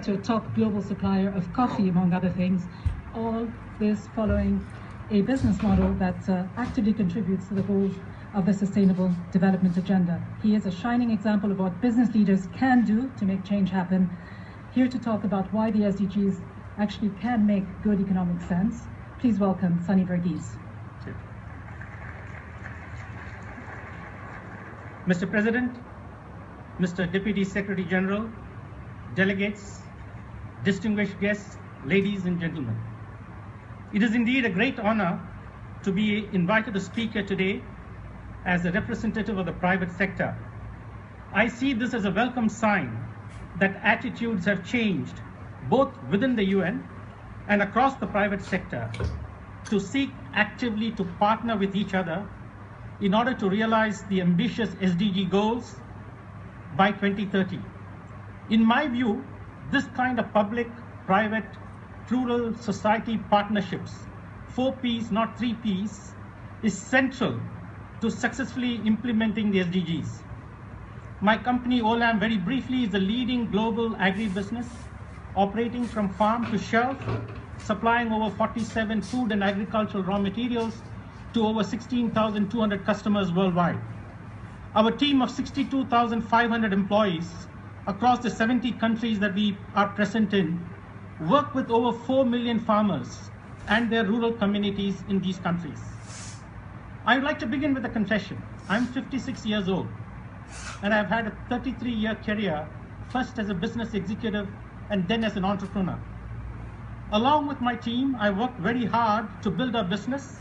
to a top global supplier of coffee, among other things. All this following a business model that actively contributes to the goals of the Sustainable Development Agenda. He is a shining example of what business leaders can do to make change happen. Here to talk about why the SDGs actually can make good economic sense, please welcome Sunny Verghese. Mr. President, Mr. Deputy Secretary General, delegates, distinguished guests, ladies and gentlemen. It is indeed a great honor to be invited to speak here today as a representative of the private sector. I see this as a welcome sign that attitudes have changed both within the UN and across the private sector to seek actively to partner with each other in order to realize the ambitious SDG goals by 2030. In my view, this kind of public-private plural society partnerships, 4 Ps, not 3 Ps, is central to successfully implementing the SDGs. My company, Olam, very briefly, is the leading global agribusiness operating from farm to shelf, supplying over 47 food and agricultural raw materials to over 16,200 customers worldwide. Our team of 62,500 employees across the 70 countries that we are present in work with over 4 million farmers and their rural communities in these countries. I would like to begin with a confession. I'm 56 years old and I've had a 33-year career, first as a business executive and then as an entrepreneur. Along with my team, I worked very hard to build our business,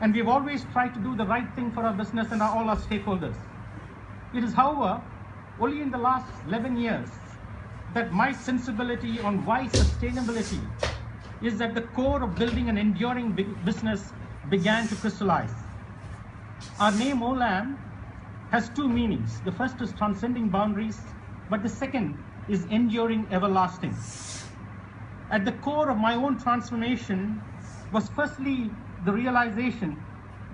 and we've always tried to do the right thing for our business and all our stakeholders. It is, however, only in the last 11 years that my sensibility on why sustainability is at the core of building an enduring business began to crystallize. Our name Olam has 2 meanings. The first is transcending boundaries, but the second is enduring everlasting. At the core of my own transformation was firstly the realization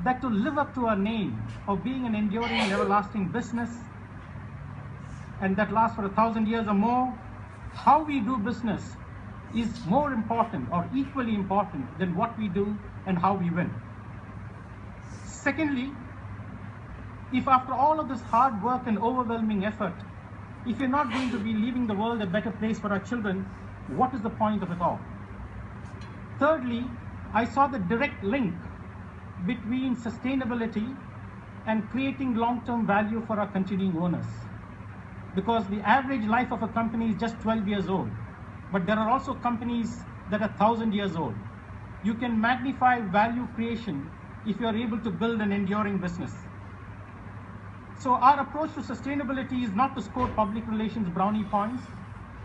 that to live up to our name of being an enduring and everlasting business, and that lasts for 1,000 years or more, how we do business is more important or equally important than what we do and how we win. Secondly, if after all of this hard work and overwhelming effort, if you're not going to be leaving the world a better place for our children, what is the point of it all? Thirdly, I saw the direct link between sustainability and creating long-term value for our continuing owners. Because the average life of a company is just 12 years old, but there are also companies that are 1,000 years old. You can magnify value creation if you are able to build an enduring business. So our approach to sustainability is not to score public relations brownie points.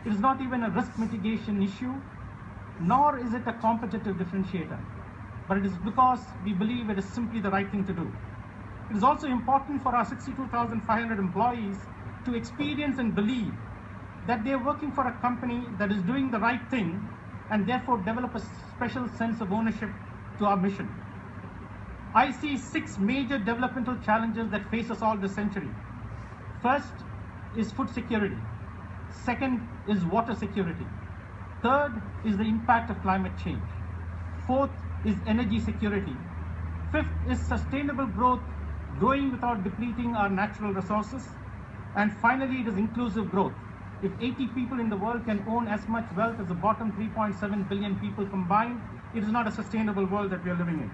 It is not even a risk mitigation issue, nor is it a competitive differentiator, but it is because we believe it is simply the right thing to do. It is also important for our 62,500 employees to experience and believe that they are working for a company that is doing the right thing and therefore develop a special sense of ownership to our mission. I see 6 major developmental challenges that face us all this century. First is food security. Second is water security. Third is the impact of climate change. Fourth is energy security. Fifth is sustainable growth, growing without depleting our natural resources. And finally, it is inclusive growth. If 80 people in the world can own as much wealth as the bottom 3.7 billion people combined, it is not a sustainable world that we are living in.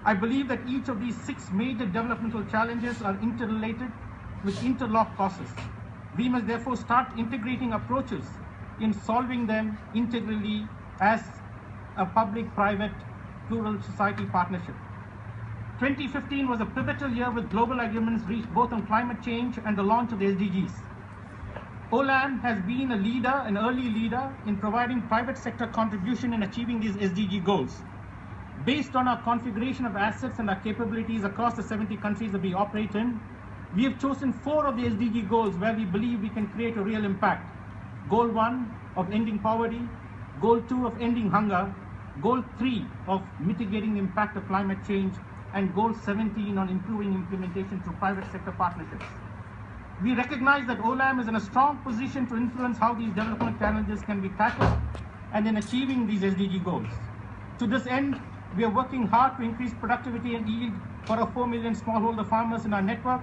I believe that each of these 6 major developmental challenges are interrelated with interlocked causes. We must therefore start integrating approaches in solving them integrally as a public-private plural society partnership. 2015 was a pivotal year with global agreements reached both on climate change and the launch of the SDGs. Olam has been a leader, an early leader, in providing private sector contribution in achieving these SDG goals. Based on our configuration of assets and our capabilities across the 70 countries that we operate in, we have chosen 4 of the SDG goals where we believe we can create a real impact. Goal 1 of ending poverty, Goal 2 of ending hunger, Goal 3 of mitigating the impact of climate change, and Goal 17 on improving implementation through private sector partnerships. We recognize that Olam is in a strong position to influence how these development challenges can be tackled and in achieving these SDG goals. To this end, we are working hard to increase productivity and yield for our 4 million smallholder farmers in our network,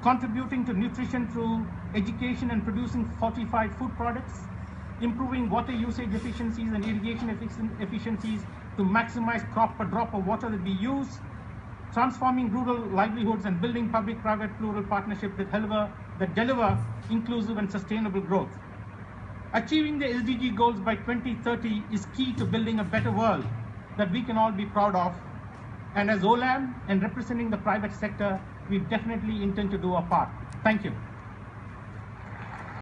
contributing to nutrition through education and producing fortified food products, improving water usage efficiencies and irrigation efficiencies to maximize crop per drop of water that we use, transforming rural livelihoods and building public-private plural partnerships that deliver inclusive and sustainable growth. Achieving the SDG goals by 2030 is key to building a better world that we can all be proud of. And as Olam and representing the private sector, we definitely intend to do our part. Thank you.